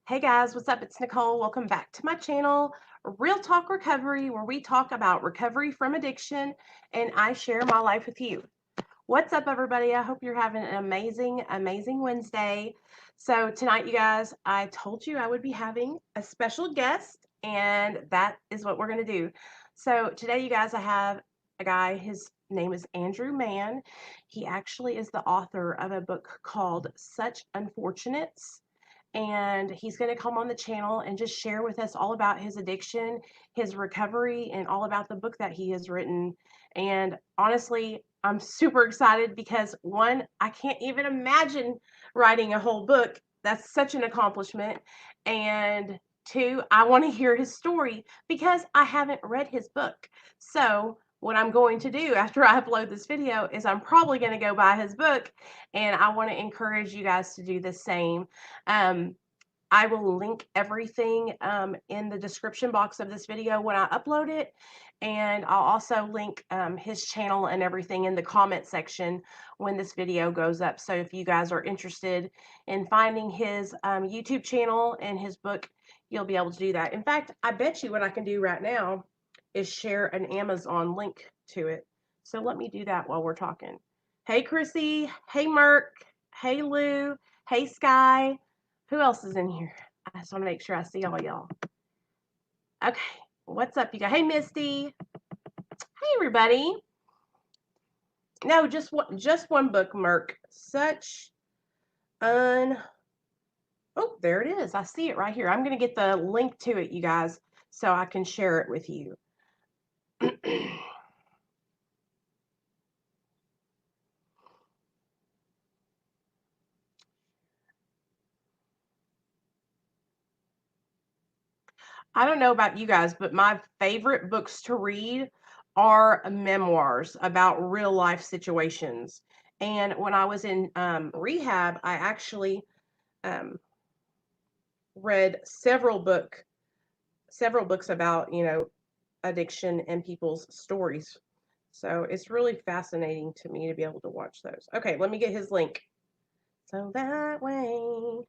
Hey guys, what's up? It's Nicole. Welcome back to my channel, Real Talk Recovery, where we talk about recovery from addiction and I share my life with you. What's up, everybody? I hope you're having an amazing Wednesday. So, tonight, you guys, I told you I would be having a special guest, and that is what we're going to do. So, today, you guys, I have a guy. His name is Andrew Mann. He actually is the author of a book called Such Unfortunates, and he's going to come on the channel and just share with us all about his addiction, his recovery, and all about the book that he has written. And honestly, I'm super excited because one, I can't even imagine writing a whole book. That's such an accomplishment. And two, I want to hear his story because I haven't read his book. So what I'm going to do after I upload this video is I'm probably going to go buy his book, and I want to encourage you guys to do the same. Um, I will link everything in the description box of this video when I upload it. And I'll also link his channel and everything in the comment section when this video goes up. So if you guys are interested in finding his YouTube channel and his book, you'll be able to do that. In fact, I bet you what I can do right now is share an Amazon link to it. So let me do that while we're talking. Hey, Chrissy. Hey, Merk. Hey, Lou. Hey, Sky. Who else is in here? I just want to make sure I see all y'all. Okay, what's up, you guys? Hey, Misty. Hey, everybody. No, just one book, Merk. Such un. Oh, there it is. I see it right here. I'm going to get the link to it, you guys, so I can share it with you. I don't know about you guys, but my favorite books to read are memoirs about real life situations. And when I was in rehab, I actually um, read several books about, addiction and people's stories. So it's really fascinating to me to be able to watch those. Okay, let me get his link. So that way.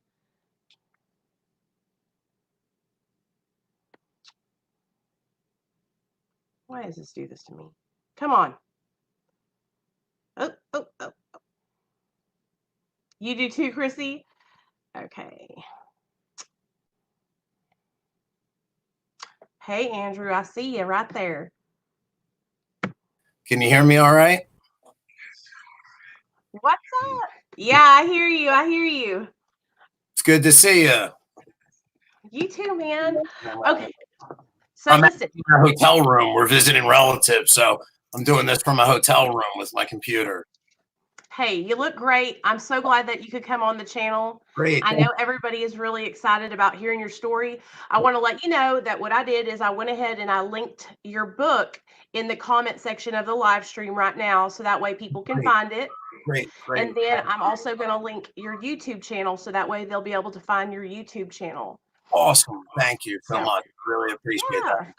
Why does this do this to me? Come on. Oh, oh, oh. You do too, Chrissy? Okay. Hey, Andrew, I see you right there. Can you hear me all right? What's up? Yeah, I hear you. I hear you. It's good to see you. You too, man. Okay. So I'm listen. in a hotel room. We're visiting relatives, so I'm doing this from a hotel room with my computer. Hey, you look great. I'm so glad that you could come on the channel. Great. I know everybody is really excited about hearing your story. I want to let you know that what I did is I went ahead and I linked your book in the comment section of the live stream right now, so that way people can find it. Great. And then I'm also going to link your YouTube channel, so that way they'll be able to find your YouTube channel. Awesome. Thank you so much. Really appreciate that.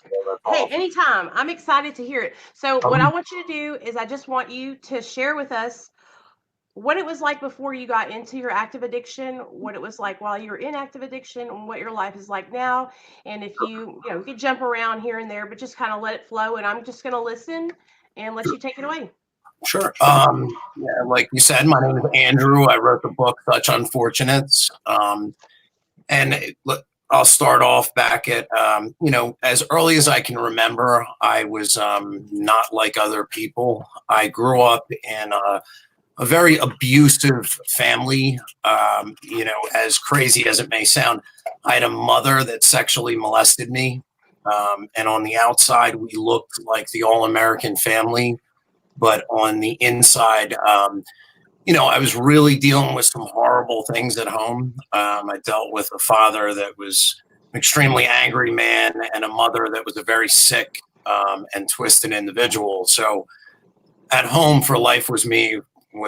Hey, anytime. I'm excited to hear it. So what I want you to do is I just want you to share with us what it was like before you got into your active addiction, what it was like while you were in active addiction, and what your life is like now. And if you could jump around here and there, but just kind of let it flow. And I'm just going to listen and let you take it away. Sure. Yeah, like you said, my name is Andrew. I wrote the book Such Unfortunates. I'll start off back at, as early as I can remember, I was not like other people. I grew up in a very abusive family. As crazy as it may sound, I had a mother that sexually molested me. And on the outside, we looked like the all-American family. But on the inside, I was really dealing with some horrible things at home. I dealt with a father that was an extremely angry man and a mother that was a very sick and twisted individual. So at home, for life was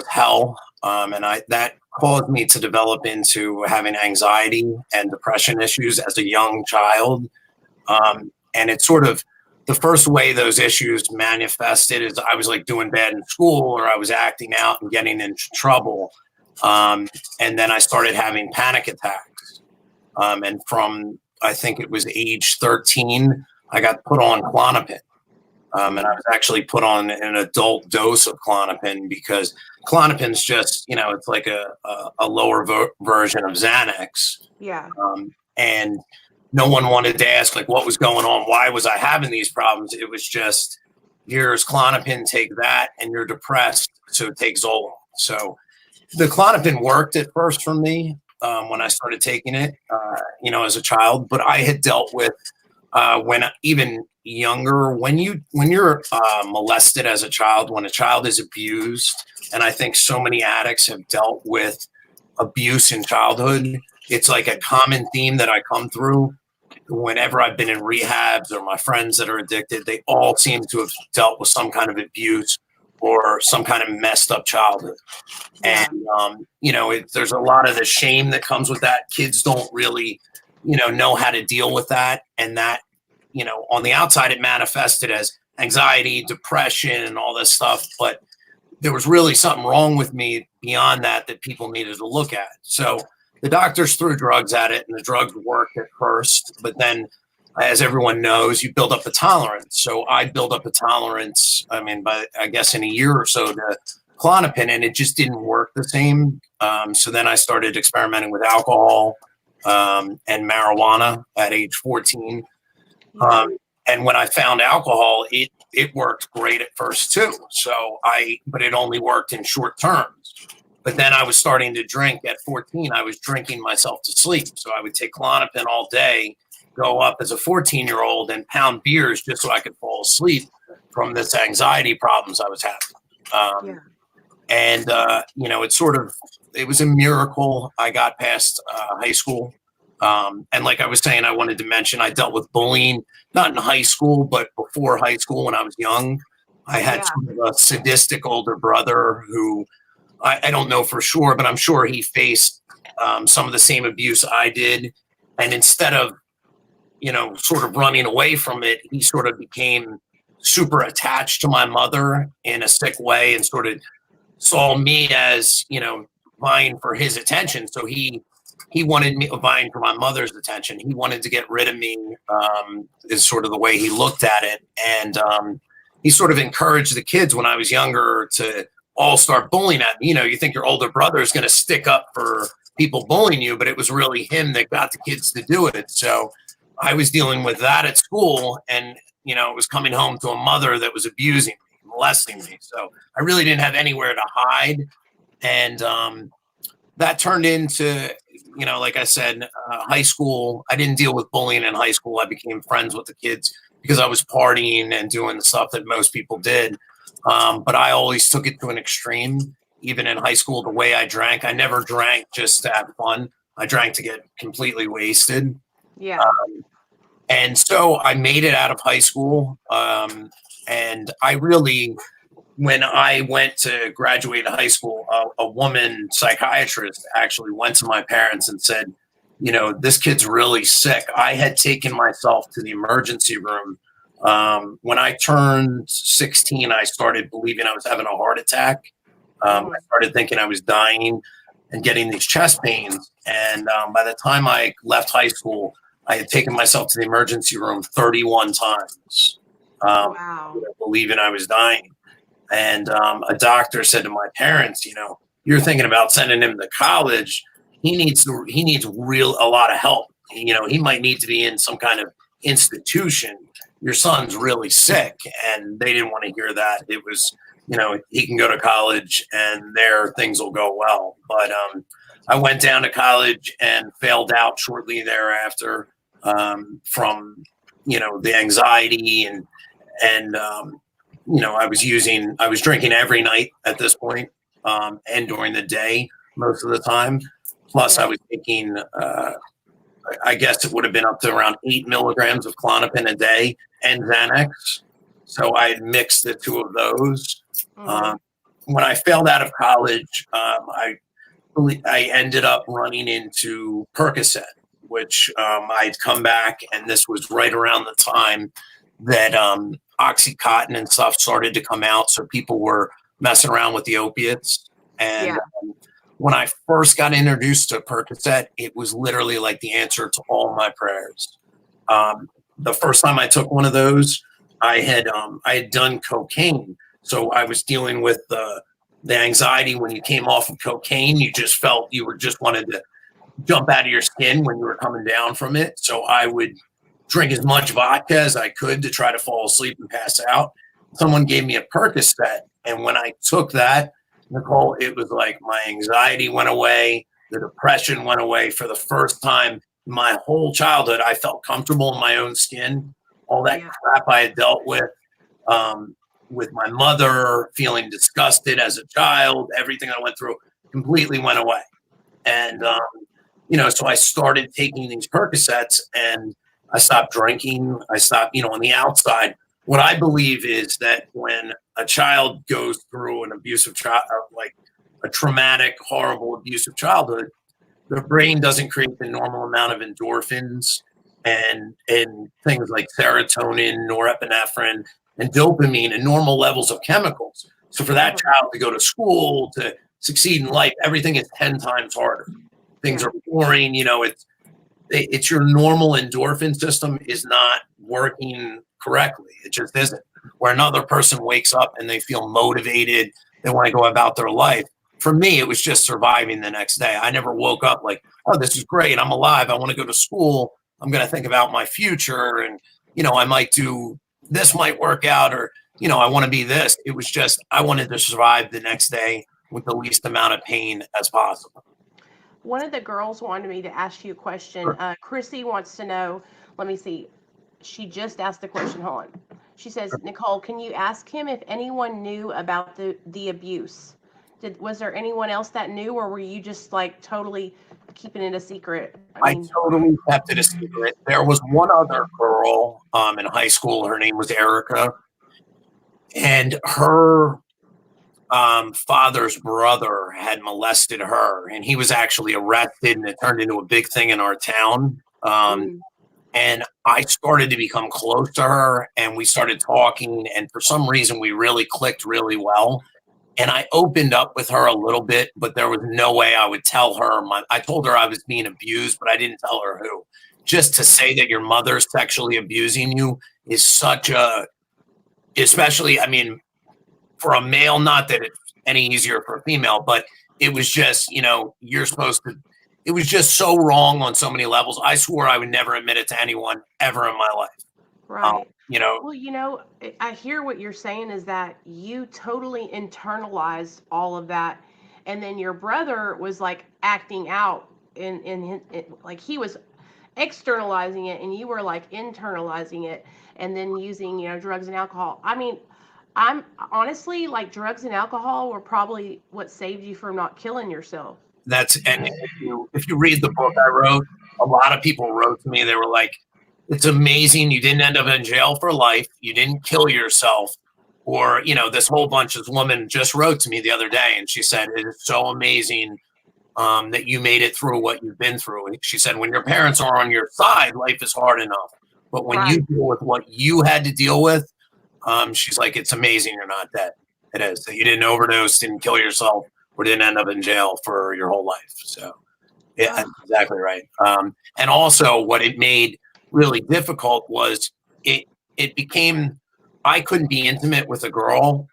hell. That caused me to develop into having anxiety and depression issues as a young child. And it's sort of the first way those issues manifested is I was like doing bad in school, or I was acting out and getting into trouble. And then I started having panic attacks. And from, I think it was age 13, I got put on Klonopin. And I was actually put on an adult dose of Klonopin because Klonopin's just, it's like a lower version of Xanax. Yeah. And no one wanted to ask, like, what was going on? Why was I having these problems? It was just, here's Klonopin, take that, and you're depressed, so take Zoloft. So the Klonopin worked at first for me when I started taking it, as a child. But I had dealt with when even younger, when you're molested as a child, when a child is abused, and I think so many addicts have dealt with abuse in childhood. It's like a common theme that I come through whenever I've been in rehabs, or my friends that are addicted. They all seem to have dealt with some kind of abuse or some kind of messed up childhood. Yeah. And, there's a lot of the shame that comes with that. Kids don't really, know how to deal with that. And that, on the outside, it manifested as anxiety, depression, and all this stuff. But there was really something wrong with me beyond that people needed to look at. So the doctors threw drugs at it, and the drugs worked at first. But then, as everyone knows, you build up a tolerance. So I built up a tolerance, I guess in a year or so, to Klonopin, and it just didn't work the same. So then I started experimenting with alcohol and marijuana at age 14. And when I found alcohol, it worked great at first too. But it only worked in short terms. But then I was starting to drink at 14. I was drinking myself to sleep. So I would take Klonopin all day, go up as a 14-year-old and pound beers just so I could fall asleep from this anxiety problems I was having. And, it was a miracle I got past high school. And like I was saying, I wanted to mention, I dealt with bullying, not in high school, but before high school when I was young. I had sort of a sadistic older brother who I don't know for sure, but I'm sure he faced some of the same abuse I did. And instead of, sort of running away from it, he sort of became super attached to my mother in a sick way and sort of saw me as, vying for his attention. So he wanted me vying for my mother's attention. He wanted to get rid of me, is sort of the way he looked at it. And he sort of encouraged the kids when I was younger to all start bullying at me. You think your older brother is going to stick up for people bullying you, but it was really him that got the kids to do it. So I was dealing with that at school, and, it was coming home to a mother that was abusing me, molesting me. So I really didn't have anywhere to hide. And that turned into, like I said, high school. I didn't deal with bullying in high school. I became friends with the kids because I was partying and doing the stuff that most people did. But I always took it to an extreme. Even in high school, the way I drank, I never drank just to have fun. I drank to get completely wasted. Yeah. And so I made it out of high school. And I really, when I went to graduate high school, a woman psychiatrist actually went to my parents and said, this kid's really sick. I had taken myself to the emergency room. When I turned 16, I started believing I was having a heart attack. I started thinking I was dying and getting these chest pains. And by the time I left high school, I had taken myself to the emergency room 31 times, believing I was dying. And a doctor said to my parents, you're thinking about sending him to college. He needs a lot of help. He might need to be in some kind of institution. Your son's really sick. And they didn't want to hear that. It was, he can go to college and there things will go well. But I went down to college and failed out shortly thereafter from, the anxiety and I was drinking every night at this point, and during the day most of the time. Plus I was taking, I guess it would have been up to around 8 milligrams of Klonopin a day and Xanax. So I had mixed the two of those. When I failed out of college, I ended up running into Percocet, which I'd come back, and this was right around the time that Oxycontin and stuff started to come out. So people were messing around with the opiates. And when I first got introduced to Percocet, it was literally like the answer to all my prayers. The first time I took one of those, I had done cocaine, so I was dealing with the anxiety when you came off of cocaine. You just felt you were just wanted to jump out of your skin when you were coming down from it. So I would drink as much vodka as I could to try to fall asleep and pass out. Someone gave me a Percocet, and when I took that, Nicole, it was like my anxiety went away, the depression went away for the first time in my whole childhood. I felt comfortable in my own skin. All that crap I had dealt with my mother, feeling disgusted as a child, everything I went through completely went away. And, so I started taking these Percocets, and I stopped drinking. I stopped, on the outside. What I believe is that when a child goes through an abusive child, like a traumatic, horrible, abusive childhood, their brain doesn't create the normal amount of endorphins and things like serotonin, norepinephrine, and dopamine, and normal levels of chemicals. So for that child to go to school, to succeed in life, everything is 10 times harder. Things are boring. It's your normal endorphin system is not working correctly. It just isn't. Where another person wakes up and they feel motivated, they want to go about their life. For me, it was just surviving the next day. I never woke up like, oh, this is great. I'm alive. I want to go to school. I'm going to think about my future. And, I might do this, might work out, or, I want to be this. It was just, I wanted to survive the next day with the least amount of pain as possible. One of the girls wanted me to ask you a question. Chrissy wants to know, let me see. She just asked the question. Hold on. She says, Nicole, can you ask him if anyone knew about the abuse? Was there anyone else that knew, or were you just like totally keeping it a secret? I totally kept it a secret. There was one other girl in high school. Her name was Erica. And her father's brother had molested her, and he was actually arrested, and it turned into a big thing in our town. And I started to become close to her, and we started talking, and for some reason we really clicked really well. And I opened up with her a little bit, but there was no way I would tell her. I told her I was being abused, but I didn't tell her who. Just to say that your mother's sexually abusing you is such a, especially, for a male, not that it's any easier for a female, but it was just, you're supposed to, it was just so wrong on so many levels. I swore I would never admit it to anyone ever in my life. Right. Well, I hear what you're saying is that you totally internalized all of that. And then your brother was like acting out in like he was externalizing it, and you were like internalizing it, and then using, drugs and alcohol. I'm honestly like drugs and alcohol were probably what saved you from not killing yourself. And if you read the book I wrote, a lot of people wrote to me. They were like, it's amazing you didn't end up in jail for life. You didn't kill yourself. Or, this whole bunch of woman just wrote to me the other day, and she said, it is so amazing that you made it through what you've been through. And she said, when your parents are on your side, life is hard enough. But when you deal with what you had to deal with, she's like, it's amazing you're not dead. It is. That you didn't overdose, didn't kill yourself, or didn't end up in jail for your whole life. So, yeah, that's exactly right. And also what it made really difficult was it became, I couldn't be intimate with a girl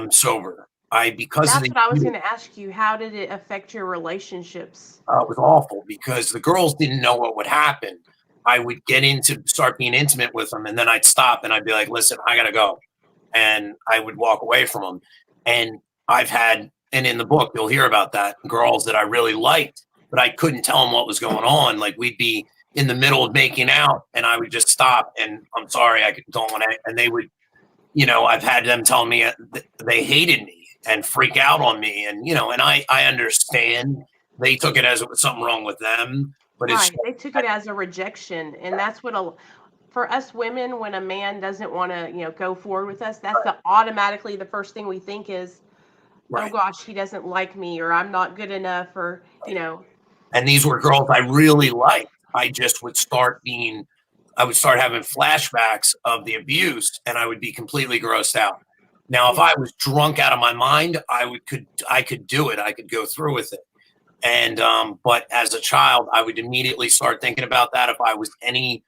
sober. That's what I was going to ask you. How did it affect your relationships? It was awful because the girls didn't know what would happen. I would start being intimate with them, and then I'd stop and I'd be like, listen, I got to go. And I would walk away from them. And and in the book, you'll hear about that, girls that I really liked, but I couldn't tell them what was going on. Like we'd be in the middle of making out, and I would just stop and I'm sorry, I don't want to. And they would, I've had them tell me they hated me and freak out on me. And, and I understand they took it as it was something wrong with them, but they took it as a rejection. And that's what for us women, when a man doesn't want to, go forward with us, that's automatically the first thing we think is, oh gosh, he doesn't like me, or I'm not good enough, or, And these were girls I really liked. I just would start having flashbacks of the abuse, and I would be completely grossed out. Now, if I was drunk out of my mind, I could do it. I could go through with it. And but as a child, I would immediately start thinking about that if I was any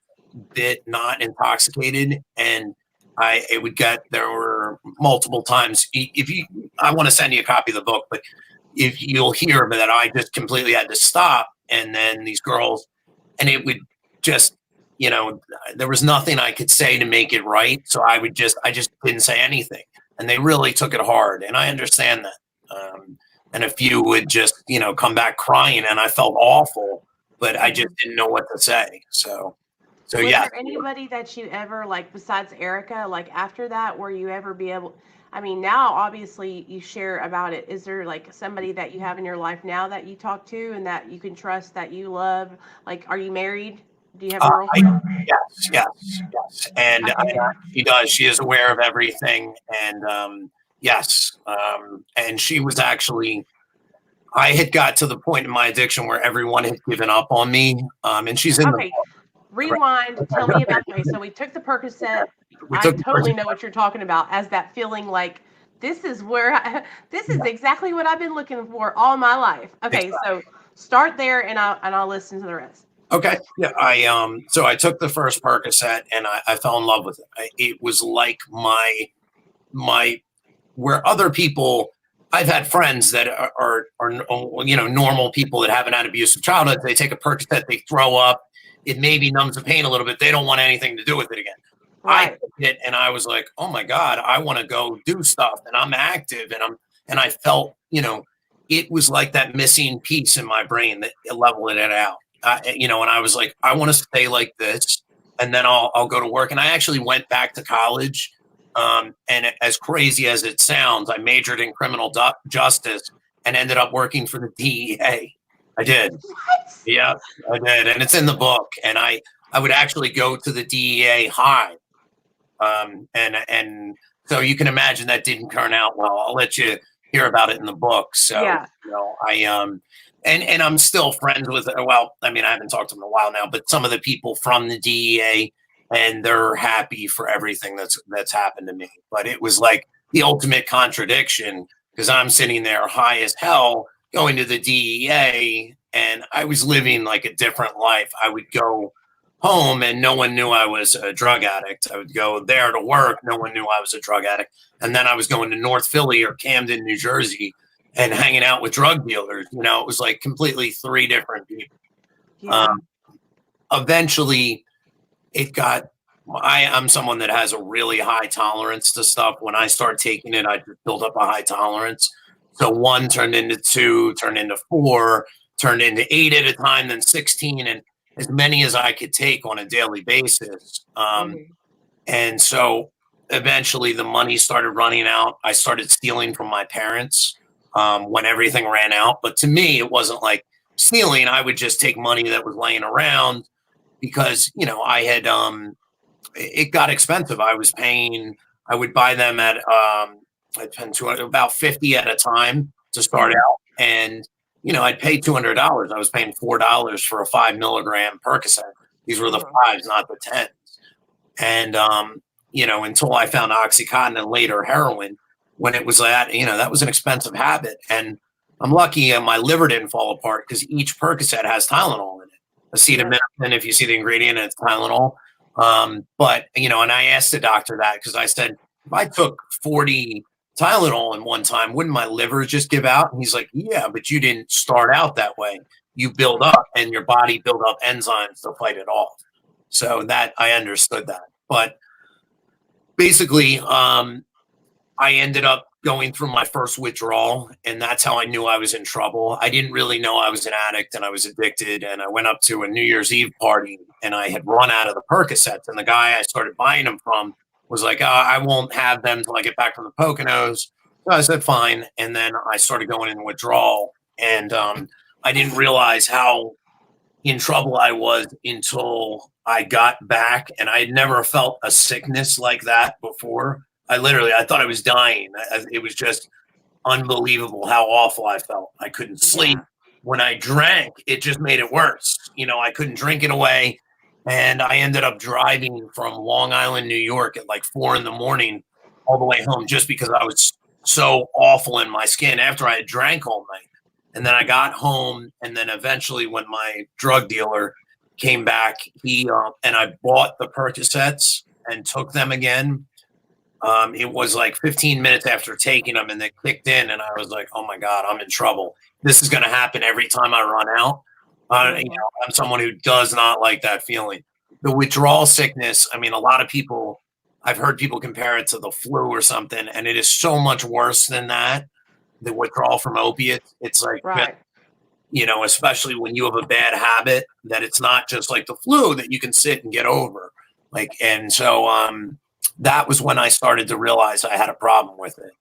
bit not intoxicated, and it would get, there were multiple times. If you, I want to send you a copy of the book, but if you'll hear that I just completely had to stop, and then these girls, and it would just, you know, there was nothing I could say to make it right, so I just didn't say anything, and they really took it hard, and I understand that. And a few would just, you know, come back crying, and I felt awful, but I just didn't know what to say. So Was yeah. there anybody that you ever, like, besides Erica, like after that, were you ever be able? I mean, now obviously you share about it. Is there like somebody that you have in your life now that you talk to and that you can trust, that you love? Like, are you married? Do you have a girlfriend? Yes, and Okay. she does. She is aware of everything, and yes, and she was actually. I had got to the point in my addiction where everyone had given up on me, and she's in the Okay. Rewind. Tell me about. Okay, so we took the Percocet. we I took the totally know what you're talking about, as that feeling like this is where this is exactly what I've been looking for all my life. Okay, so start there, and I'll listen to the rest. Okay. Yeah. So I took the first Percocet, and I fell in love with it. It was like my where other people. I've had friends that are you know, normal people that haven't had abusive childhoods. They take a Percocet, they throw up. It maybe numbs the pain a little bit. They don't want anything to do with it again. I Right. took it, and I was like, oh my God, I want to go do stuff, and I'm active, and I felt, you know, it was like that missing piece in my brain that leveled it out. You know, and I was like, I want to stay like this, and then I'll go to work. And I actually went back to college. And as crazy as it sounds, I majored in criminal justice and ended up working for the DEA. I did. What? Yeah, I did. And it's in the book. And I would actually go to the DEA high. And so you can imagine that didn't turn out well. I'll let you hear about it in the book. So, Yeah. you know, and I'm still friends with, well, I mean, I haven't talked to them in a while now, but some of the people from the DEA, and they're happy for everything that's happened to me. But it was like the ultimate contradiction, because I'm sitting there high as hell going to the DEA, and I was living like a different life. I would go home and no one knew I was a drug addict. I would go there to work, no one knew I was a drug addict. And then I was going to North Philly or Camden, New Jersey, and hanging out with drug dealers. You know, it was like completely three different people. Yeah. Eventually, it got. I'm someone that has a really high tolerance to stuff. When I start taking it, I just build up a high tolerance. So one turned into two, turned into four, turned into 8 at a time, then 16, and as many as I could take on a daily basis. And so eventually the money started running out. I started stealing from my parents when everything ran out. But to me, it wasn't like stealing. I would just take money that was laying around, because, you know, I had, it got expensive. I would buy them at, I'd spend about 50 at a time to start out. And, you know, I'd pay $200. I was paying $4 for a 5 milligram Percocet. These were the fives, not the 10s. And, you know, until I found Oxycontin and later heroin, when it was that, you know, that was an expensive habit. And I'm lucky my liver didn't fall apart, because each Percocet has Tylenol in it. Acetaminophen, if you see the ingredient, it's Tylenol. But, you know, and I asked the doctor that, because I said, if I took 40 Tylenol in one time, wouldn't my liver just give out? And he's like, yeah, but you didn't start out that way. You build up, and your body build up enzymes to fight it off. So that, I understood that. But basically, I ended up going through my first withdrawal, and that's how I knew I was in trouble. I didn't really know I was an addict and I was addicted. And I went up to a New Year's Eve party, and I had run out of the Percocets, and the guy I started buying them from was like, oh, I won't have them until I get back from the Poconos. So I said, fine. And then I started going in withdrawal, and I didn't realize how in trouble I was until I got back, and I had never felt a sickness like that before. I thought I was dying. It was just unbelievable how awful I felt. I couldn't sleep. When I drank, it just made it worse. You know, I couldn't drink it away. And I ended up driving from Long Island, New York at like 4 a.m. all the way home, just because I was so awful in my skin after I had drank all night. And then I got home, and then eventually when my drug dealer came back, and I bought the Percocets and took them again. It was like 15 minutes after taking them, and they kicked in, and I was like, "Oh my God, I'm in trouble. This is going to happen every time I run out." I'm someone who does not like that feeling. The withdrawal sickness. I mean, a lot of people. I've heard people compare it to the flu or something, and it is so much worse than that. The withdrawal from opiates. It's like, Right. especially when you have a bad habit, that it's not just like the flu that you can sit and get over. And so that was when I started to realize I had a problem with it.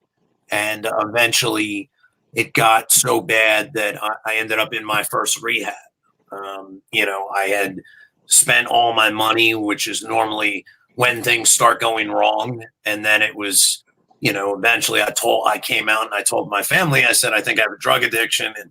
And eventually it got so bad that I ended up in my first rehab. I had spent all my money, which is normally when things start going wrong. And then it was, eventually I came out and I told my family, I said, I think I have a drug addiction. And,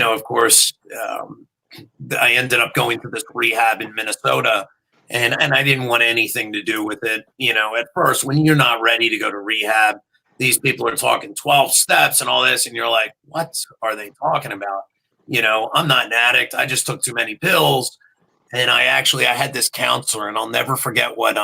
of course, I ended up going to this rehab in Minnesota, and I didn't want anything to do with it. At first, when you're not ready to go to rehab, these people are talking 12 steps and all this, and you're like, what are they talking about? I'm not an addict. I just took too many pills. And I had this counselor, and I'll never forget what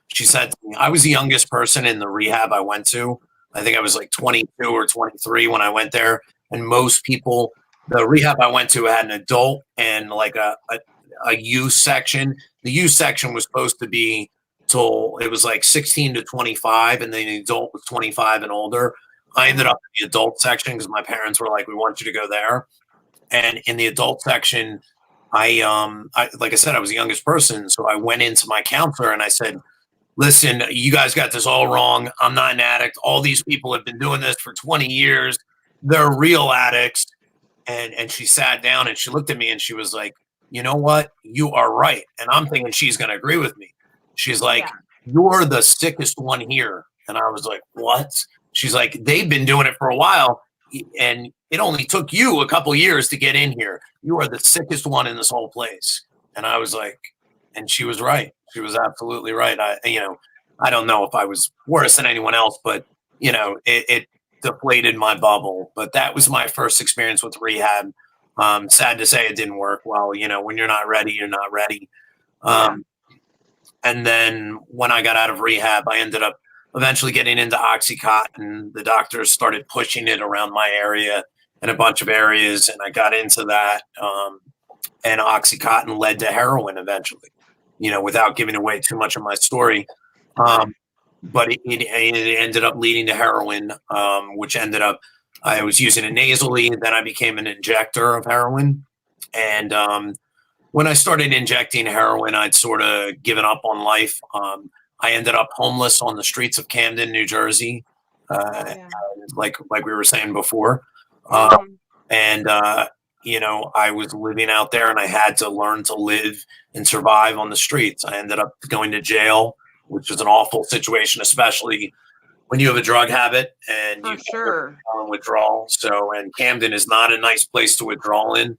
she said to me. I was the youngest person in the rehab I went to. I think I was like 22 or 23 when I went there. And most people, the rehab I went to had an adult and like a youth section. The youth section was supposed to be till it was like 16 to 25, and then the adult was 25 and older. I ended up in the adult section because my parents were like, "We want you to go there." And in the adult section, I like I said, I was the youngest person, so I went into my counselor and I said, "Listen, you guys got this all wrong. I'm not an addict. All these people have been doing this for 20 years. They're real addicts." And she sat down and she looked at me and she was like, "You know what? You are right." And I'm thinking she's going to agree with me. She's like, "You're the sickest one here." And I was like, "What?" She's like, "They've been doing it for a while, and it only took you a couple years to get in here. You are the sickest one in this whole place." And I was like, and she was right. She was absolutely right. I don't know if I was worse than anyone else, but it deflated my bubble. But that was my first experience with rehab. Sad to say it didn't work well. When you're not ready, you're not ready. And then when I got out of rehab, I ended up eventually getting into Oxycontin. The doctors started pushing it around my area and a bunch of areas, and I got into that. And Oxycontin led to heroin eventually, without giving away too much of my story. But it ended up leading to heroin, which ended up, I was using it nasally. Then I became an injector of heroin. And when I started injecting heroin, I'd sort of given up on life. I ended up homeless on the streets of Camden, New Jersey, like we were saying before. And I was living out there, and I had to learn to live and survive on the streets. I ended up going to jail, which was an awful situation, especially when you have a drug habit and you're on withdrawal. So, and Camden is not a nice place to withdraw in.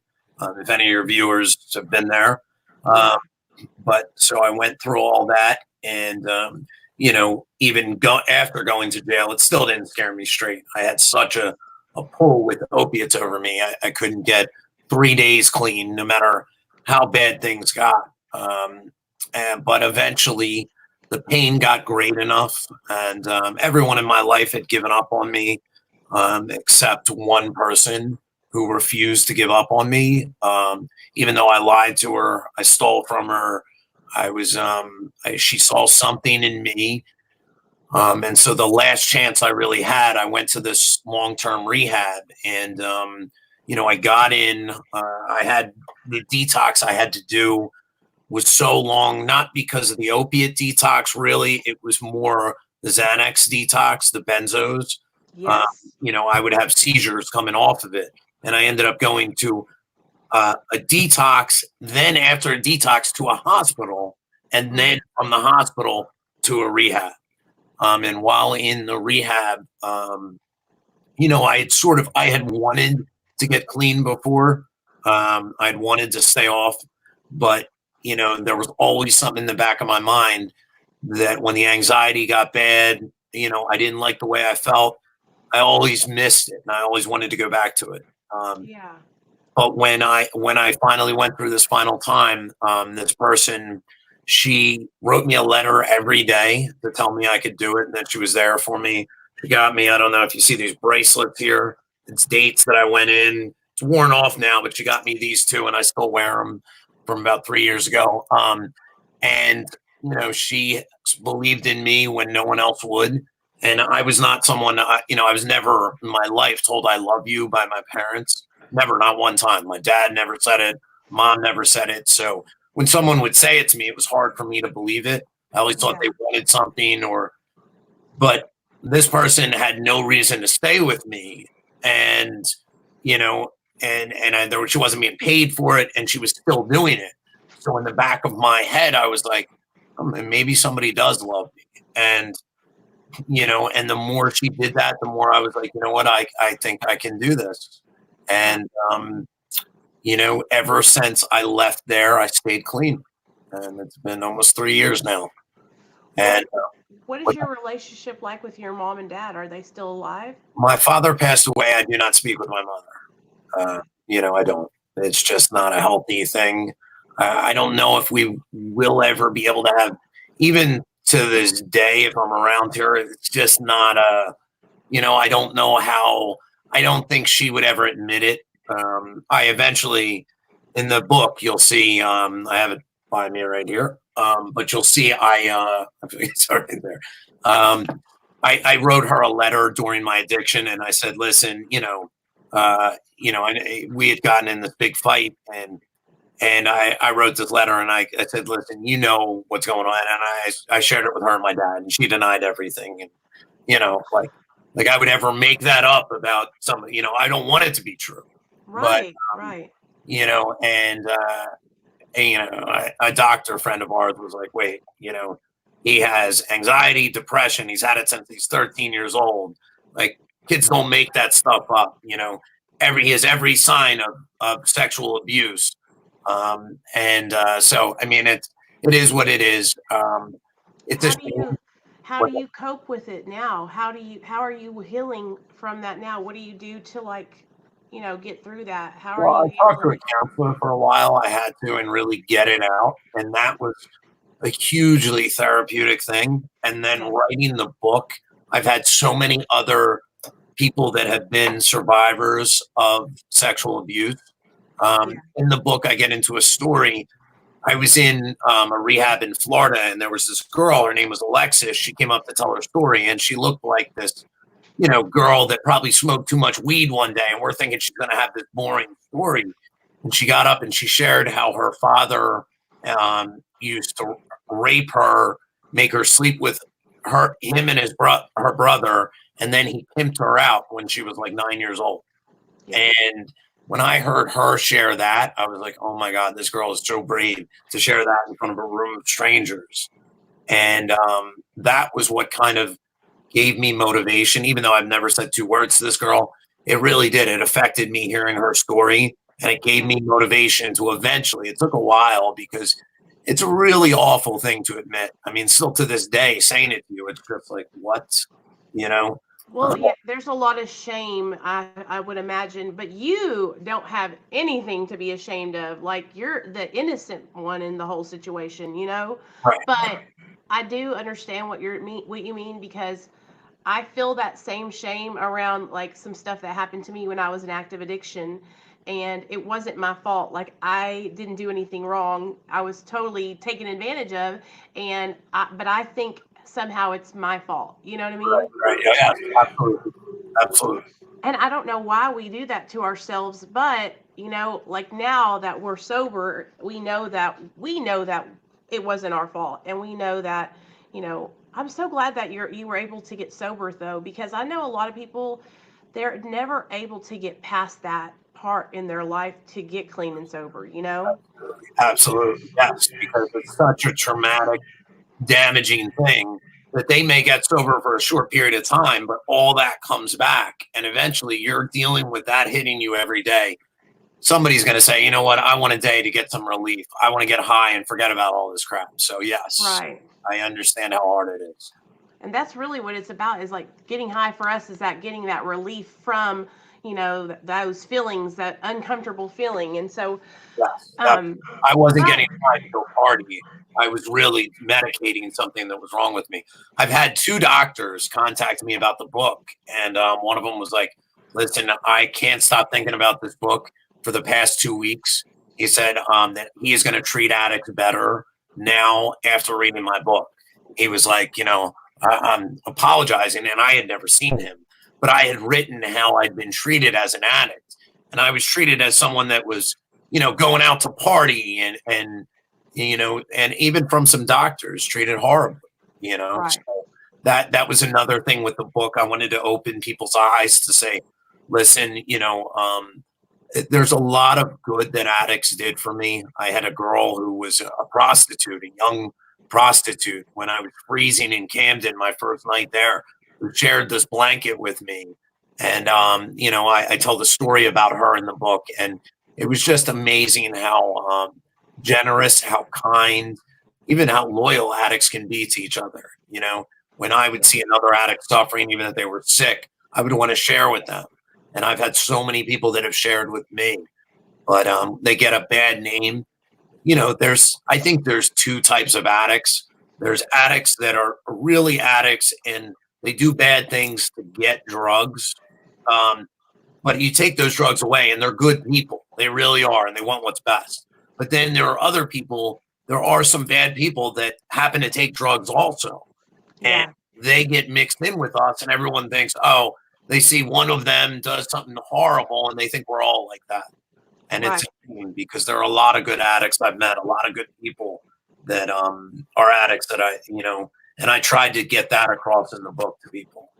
If any of your viewers have been there. But so I went through all that, and even after going to jail, it still didn't scare me straight. I had such a pull with opiates over me. I couldn't get 3 days clean, no matter how bad things got. But eventually, the pain got great enough, and everyone in my life had given up on me, except one person who refused to give up on me. Even though I lied to her, I stole from her. She saw something in me. And so the last chance I really had, I went to this long-term rehab, and, I got in, I had the detox I had to do was so long, not because of the opiate detox, really. It was more the Xanax detox, the benzos. I would have seizures coming off of it. And I ended up going to a detox, then after a detox to a hospital, and then from the hospital to a rehab. And while in the rehab, I had wanted to get clean before. I'd wanted to stay off, but there was always something in the back of my mind that when the anxiety got bad, I didn't like the way I felt. I always missed it, and I always wanted to go back to it. Yeah. But when I finally went through this final time, this person, she wrote me a letter every day to tell me I could do it and that she was there for me. She got me, I don't know if you see these bracelets here. It's dates that I went in. It's worn off now, but she got me these two, and I still wear them from about 3 years ago. And she believed in me when no one else would. And I was not someone, I was never in my life told I love you by my parents. Never, not one time. My dad never said it. Mom never said it. So when someone would say it to me, it was hard for me to believe it. I always thought Yeah. they wanted something, but this person had no reason to stay with me. And, you know, she wasn't being paid for it, and she was still doing it. So in the back of my head, I was like, oh, maybe somebody does love me. And the more she did that, the more I was like, you know what, I think I can do this. And, ever since I left there, I stayed clean. And it's been almost 3 years now. What And what is your relationship like with your mom and dad? Are they still alive? my father passed away. I do not speak with my mother. I don't. It's just not a healthy thing. I don't know if we will ever be able to have, even to this day, if I'm around here, it's just not I don't know how, I don't think she would ever admit it. I eventually, in the book, you'll see, I have it by me right here, but you'll see, it's already there. I wrote her a letter during my addiction, and I said, listen, we had gotten in this big fight, and I wrote this letter, and I said, listen, you know what's going on. And I shared it with her and my dad, and she denied everything. And, like I would ever make that up about somebody, I don't want it to be true. But, Right, right. a doctor friend of ours was like, wait, he has anxiety, depression. He's had it since he's 13 years old. Like, kids don't make that stuff up. He has every sign of sexual abuse. So, I mean, it is what it is. It's How just do you how do you cope with it now? How are you healing from that now? What do you do to get through that? How are well, you I talked to handling a it? counselor for a while. I had to and really get it out, and that was a hugely therapeutic thing. And then Yeah. writing the book, I've had so many other people that have been survivors of sexual abuse. Yeah. In the book, I get into a story. I was in a rehab in Florida, and there was this girl. Her name was Alexis. She came up to tell her story, and she looked like this, girl that probably smoked too much weed one day. And we're thinking she's going to have this boring story. And she got up and she shared how her father used to rape her, make her sleep with him and her brother, and then he pimped her out when she was like 9 years old. Yeah. And when I heard her share that, I was like, oh my God, this girl is so brave to share that in front of a room of strangers. And that was what kind of gave me motivation, even though I've never said two words to this girl. It really did. It affected me hearing her story, and it gave Yeah. me motivation to eventually, it took a while because it's a really awful thing to admit. I mean, still to this day, saying it to you, it's just like, what? You know? Well, yeah, there's a lot of shame, I would imagine, but you don't have anything to be ashamed of. Like, you're the innocent one in the whole situation, you know? Right. But I do understand what you mean, because I feel that same shame around like some stuff that happened to me when I was in active addiction, and it wasn't my fault. Like, I didn't do anything wrong. I was totally taken advantage of, but I think somehow it's my fault. You know what I Right. mean? Right. Yeah, absolutely. Absolutely. And I don't know why we do that to ourselves, but like now that we're sober, we know that it wasn't our fault, and we know that, I'm so glad that you were able to get sober though, because I know a lot of people, they're never able to get past that part in their life to get clean and sober, you know? Absolutely. Yes. Because it's such a traumatic, damaging thing that they may get sober for a short period of time, but all that comes back. And eventually you're dealing with that hitting you every day. Somebody's going to say, you know what? I want a day to get some relief. I want to get high and forget about all this crap. So, yes, Right. I understand how hard it is. And that's really what it's about, is like getting high for us, is that getting that relief from those feelings, that uncomfortable feeling. And so, Yes. um, I wasn't right. getting high to go party. I was really medicating something that was wrong with me. I've had 2 doctors contact me about the book, and one of them was like, "Listen, I can't stop thinking about this book for the past 2 weeks." He said that he is going to treat addicts better now after reading my book. He was like, I'm apologizing, and I had never seen him, but I had written how I'd been treated as an addict, and I was treated as someone that was going out to party and even from some doctors treated horribly, Right. So that was another thing with the book. I wanted to open people's eyes to say, listen, there's a lot of good that addicts did for me. I had a girl who was a prostitute, a young prostitute, when I was freezing in Camden, my first night there, who shared this blanket with me. And, I tell the story about her in the book. And it was just amazing how generous, how kind, even how loyal addicts can be to each other. When I would see another addict suffering, even if they were sick, I would want to share with them. And I've had so many people that have shared with me, but they get a bad name. I think there's 2 types of addicts. There's addicts that are really addicts and they do bad things to get drugs. But you take those drugs away and they're good people. They really are. And they want what's best. But then there are other people, there are some bad people that happen to take drugs also. And Yeah. they get mixed in with us and everyone thinks, oh, they see one of them does something horrible and they think we're all like that. And it's Right. because there are a lot of good addicts I've met, a lot of good people that are addicts that and I tried to get that across in the book to people.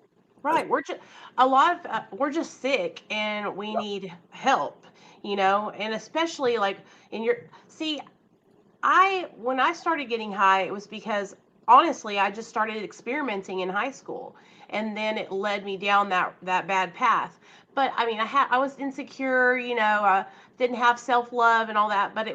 Right. We're just sick and we need help, and especially like in your, see, when I started getting high, it was because honestly, I just started experimenting in high school, and then it led me down that bad path. But I mean, I was insecure, didn't have self-love and all that, but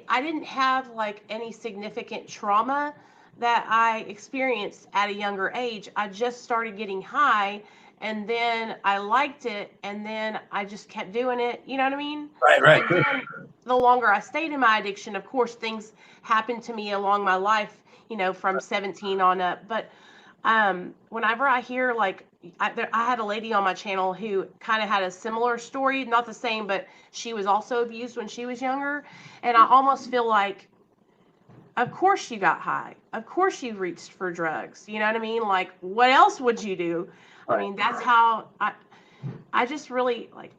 I didn't have like any significant trauma that I experienced at a younger age. I just started getting high, and then I liked it, and then I just kept doing it. You know what I mean? Right. And then the longer I stayed in my addiction, of course, things happened to me along my life, from 17 on up. But whenever I hear like, I had a lady on my channel who kind of had a similar story, not the same, but she was also abused when she was younger. And I almost feel like, of course you got high. Of course you reached for drugs. You know what I mean? Like, what else would you do? I Right. mean, that's how I just really like,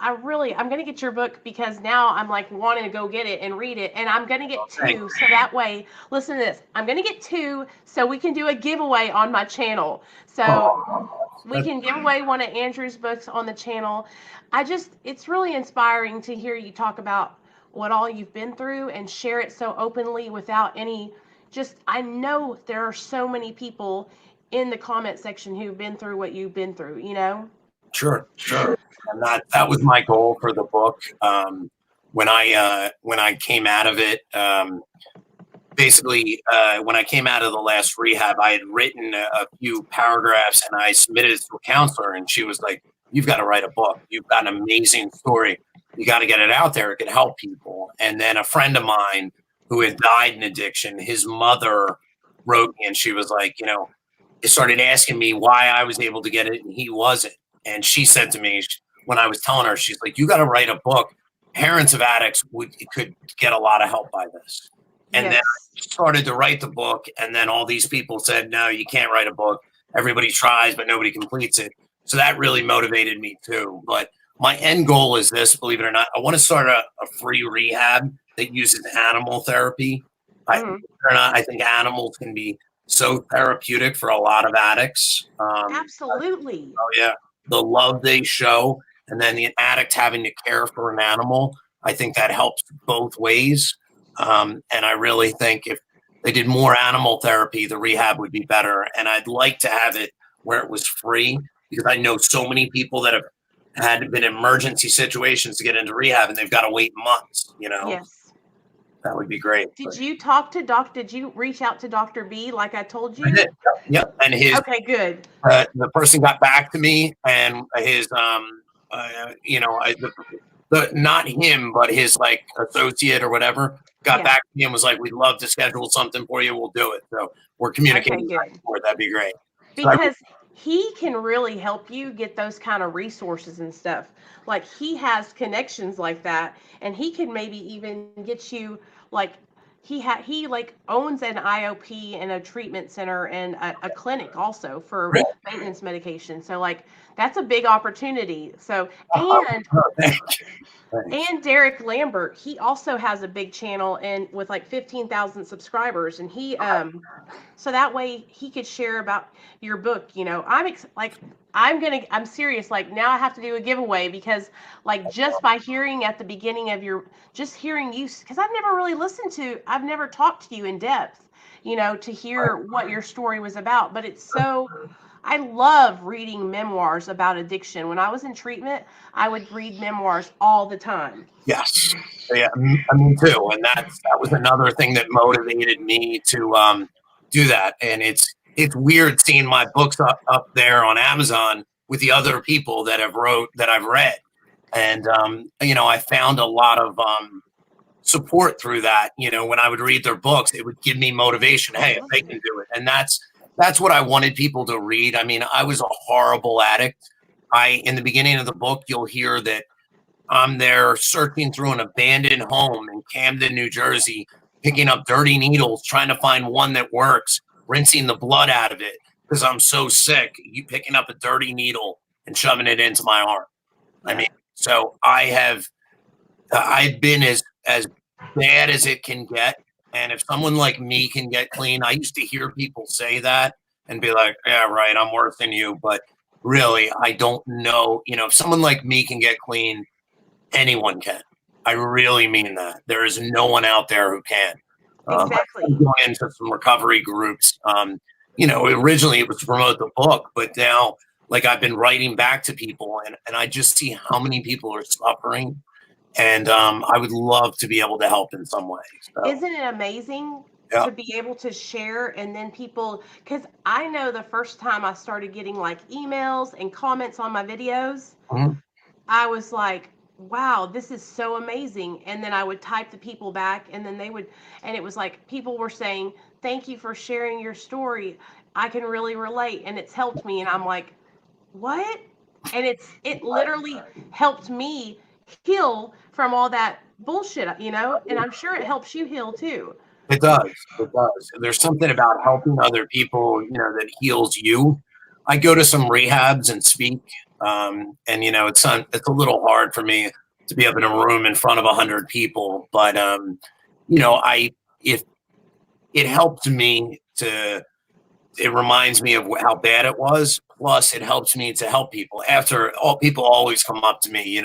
I'm going to get your book because now I'm like wanting to go get it and read it. And I'm going to get Thank 2. So that way, listen to this. I'm going to get 2 so we can do a giveaway on my channel. So we That's can give away one of Andrew's books on the channel. It's really inspiring to hear you talk about what all you've been through and share it so openly without any, I know there are so many people in the comment section who've been through what you've been through. Sure. And that was my goal for the book. When I came out of it, basically, when I came out of the last rehab, I had written a few paragraphs and I submitted it to a counselor, and she was like, "You've got to write a book. You've got an amazing story. You got to get it out there. It can help people." And then a friend of mine who had died in addiction, his mother wrote me, and she was like, started asking me why I was able to get it and he wasn't. And she said to me when I was telling her, she's like, "You got to write a book. Parents of addicts could get a lot of help by this." And then Yes. I started to write the book, and then all these people said, "No, you can't write a book. Everybody tries, but nobody completes it." So that really motivated me too. But my end goal is this, believe it or not. I want to start a free rehab that uses animal therapy. Believe Hmm. it or not, I think animals can be so therapeutic for a lot of addicts. Absolutely. Oh yeah, the love they show, and then the addict having to care for an animal. I think that helps both ways. And I really think if they did more animal therapy, the rehab would be better. And I'd like to have it where it was free because I know so many people that have had been emergency situations to get into rehab and they've got to wait months. Yes. That would be great. Did you reach out to Dr. B like I told I you? did. Yep. And his Okay, good. the person got back to me, and his not him, but his like associate or whatever got Yeah. back to me and was like, "We'd love to schedule something for you. We'll do it." So we're Okay, communicating back good. and forth. That'd be great. So Because he can really help you get those kind of resources and stuff. Like he has connections like that, and he can maybe even get you like he like owns an IOP and a treatment center and a clinic also for really, maintenance medication. So like that's a big opportunity. So and thank you. Thanks. and Derek Lambert, he also has a big channel and with like 15,000 subscribers, and he so that way he could share about your book. You know, I'm serious. Like now I have to do a giveaway because like just by hearing at the beginning of your just hearing you, because I've never talked to you in depth. You know, to hear what your story was about, but it's so I love reading memoirs about addiction. When I was in treatment, I would read memoirs all the time. Yes. Yeah, I mean too, and that was another thing that motivated me to do that. And it's weird seeing my books up there on Amazon with the other people that I've read, and I found a lot of support through that. When I would read their books, it would give me motivation. Hey, if they can do it, and that's what I wanted people to read. I mean, I was a horrible addict. In the beginning of the book, you'll hear that I'm there searching through an abandoned home in Camden, New Jersey, picking up dirty needles, trying to find one that works, rinsing the blood out of it because I'm so sick. You picking up a dirty needle and shoving it into my arm. I Yeah. mean, so I've been as bad as it can get. And if someone like me can get clean, I used to hear people say that and be like, "Yeah, right, I'm worse than you." But really, I don't know. If someone like me can get clean, anyone can. I really mean that. There is no one out there who can. Exactly. I'm going into some recovery groups. Originally it was to promote the book, but now, like, I've been writing back to people, and I just see how many people are suffering, and I would love to be able to help in some way. So, Isn't it amazing yeah. to be able to share and then people, because I know the first time I started getting like emails and comments on my videos, Mhm. I was like, wow, this is so amazing. And then I would type the people back, and then and it was like people were saying, thank you for sharing your story. I can really relate, and it's helped me. And I'm like, what? And it literally helped me heal from all that bullshit, and I'm sure it helps you heal too. It does. It does. There's something about helping other people, that heals you. I go to some rehabs and speak, and it's a little hard for me to be up in a room in front of 100 people, but I if it helped me to, it reminds me of how bad it was. Plus, it helps me to help people. After all, people always come up to me,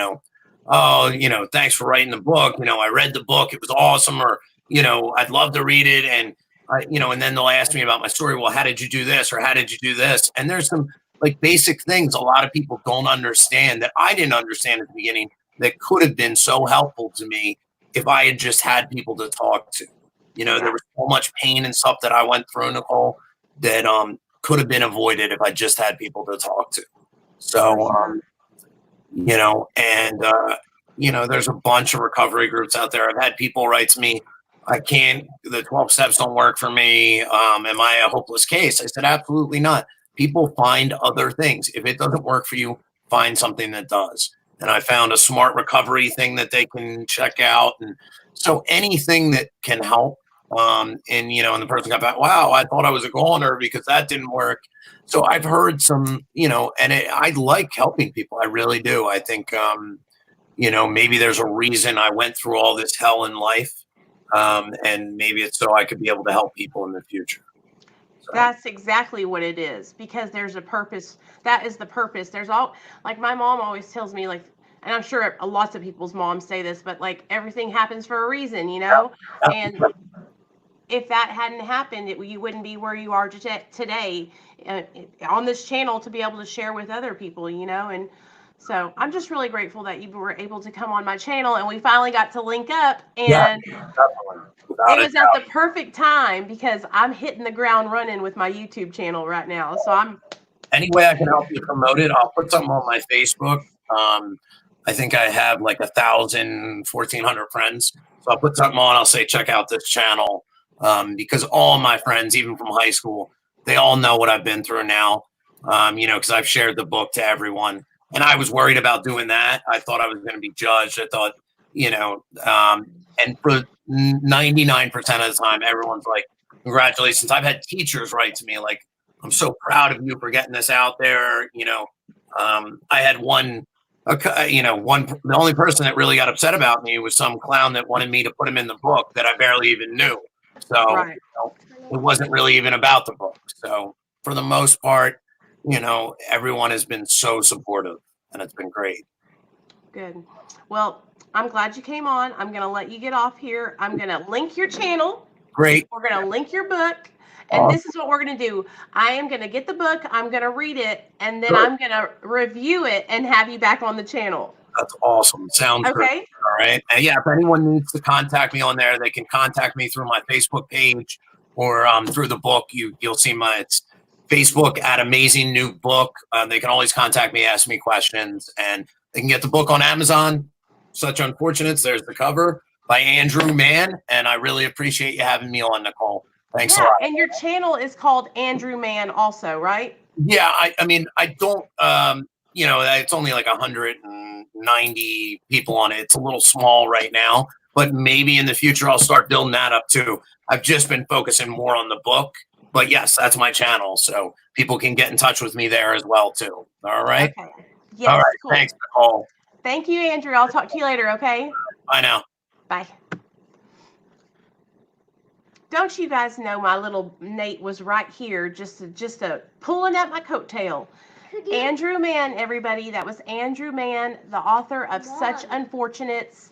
oh, thanks for writing the book. I read the book; it was awesome, or I'd love to read it, and and then they'll ask me about my story. Well, how did you do this, or how did you do this? And there's some like basic things a lot of people don't understand that I didn't understand at the beginning that could have been so helpful to me if I had just had people to talk to. There Yeah. was so much pain and stuff that I went through, Nicole, that could have been avoided if I just had people to talk to. For So sure. and there's a bunch of recovery groups out there. I've had people write to me, the 12 steps don't work for me. Am I a hopeless case? I said, absolutely not. People find other things. If it doesn't work for you, find something that does. And I found a smart recovery thing that they can check out. And so anything that can help. And the person got back, wow, I thought I was a goner because that didn't work. So I've heard some, I like helping people. I really do. I think, maybe there's a reason I went through all this hell in life. And maybe it's so I could be able to help people in the future. So, That's exactly what it is because there's a purpose. That is the purpose. There's all like my mom always tells me like, and I'm sure lots of people's moms say this, but like everything happens for a reason. And if that hadn't happened, you wouldn't be where you are today on this channel to be able to share with other people. And so I'm just really grateful that you were able to come on my channel and we finally got to link up. yeah, And definitely. it Without a was at the doubt. perfect time because I'm hitting the ground running with my YouTube channel right now. So I'm Any way I can help you promote it, I'll put something on my Facebook. I think I have like 1,000, 1,400 friends. So I'll put something on. I'll say, check out this channel, because all my friends, even from high school, they all know what I've been through now. Because I've shared the book to everyone, and I was worried about doing that. I thought I was going to be judged. I thought, and for 99% of the time, everyone's like, congratulations. I've had teachers write to me like, I'm so proud of you for getting this out there. I had the only person that really got upset about me was some clown that wanted me to put him in the book that I barely even knew. So Right. it wasn't really even about the book. So for the most part, everyone has been so supportive, and it's been great. Good. Well, I'm glad you came on. I'm going to let you get off here. I'm going to link your channel. Great. We're going to link your book. And this is what we're going to do. I am going to get the book. I'm going to read it. And then I'm going to review it and have you back on the channel. That's awesome. Sounds great. Okay. All right. And yeah, if anyone needs to contact me on there, they can contact me through my Facebook page or through the book. You'll see it's Facebook at Amazing New Book. They can always contact me, ask me questions, and they can get the book on Amazon. Such Unfortunates. There's the cover by Andrew Mann. And I really appreciate you having me on, Nicole. Thanks a lot. And your channel is called Andrew Mann also, right? Yeah. I don't, it's only like 190 people on it. It's a little small right now, but maybe in the future I'll start building that up too. I've just been focusing more on the book, but yes, that's my channel. So people can get in touch with me there as well too. All right. Okay. Yes. All right. Cool. Thanks, Nicole. Thank you, Andrew. I'll talk to you later. Okay. Bye now. Bye. Don't you guys know my little Nate was right here just pulling at my coattail. Andrew Mann, everybody. That was Andrew Mann, the author of Such Unfortunates.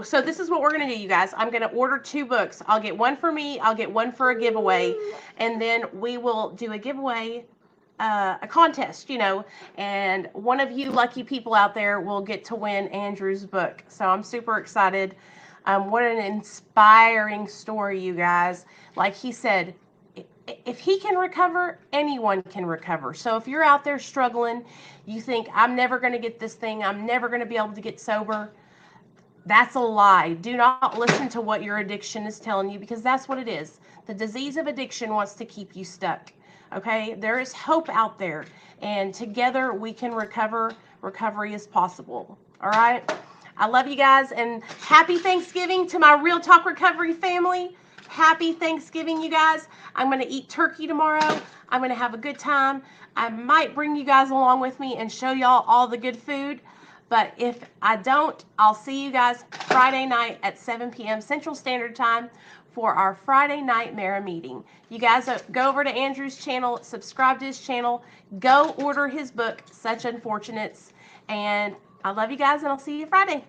So this is what we're going to do, you guys. I'm going to order 2 books. I'll get one for me. I'll get one for a giveaway. And then we will do a giveaway, a contest, and one of you lucky people out there will get to win Andrew's book. So I'm super excited. What an inspiring story, you guys. Like he said, if he can recover, anyone can recover. So if you're out there struggling, you think, I'm never going to get this thing, I'm never going to be able to get sober, that's a lie. Do not listen to what your addiction is telling you, because that's what it is. The disease of addiction wants to keep you stuck. Okay? There is hope out there, and together we can recover. Recovery is possible. All right? I love you guys, and happy Thanksgiving to my Real Talk Recovery family. Happy Thanksgiving, you guys. I'm going to eat turkey tomorrow. I'm going to have a good time. I might bring you guys along with me and show y'all all the good food. But if I don't, I'll see you guys Friday night at 7 p.m. Central Standard Time for our Friday night Mara meeting. You guys go over to Andrew's channel, subscribe to his channel, go order his book, Such Unfortunates. And I love you guys, and I'll see you Friday.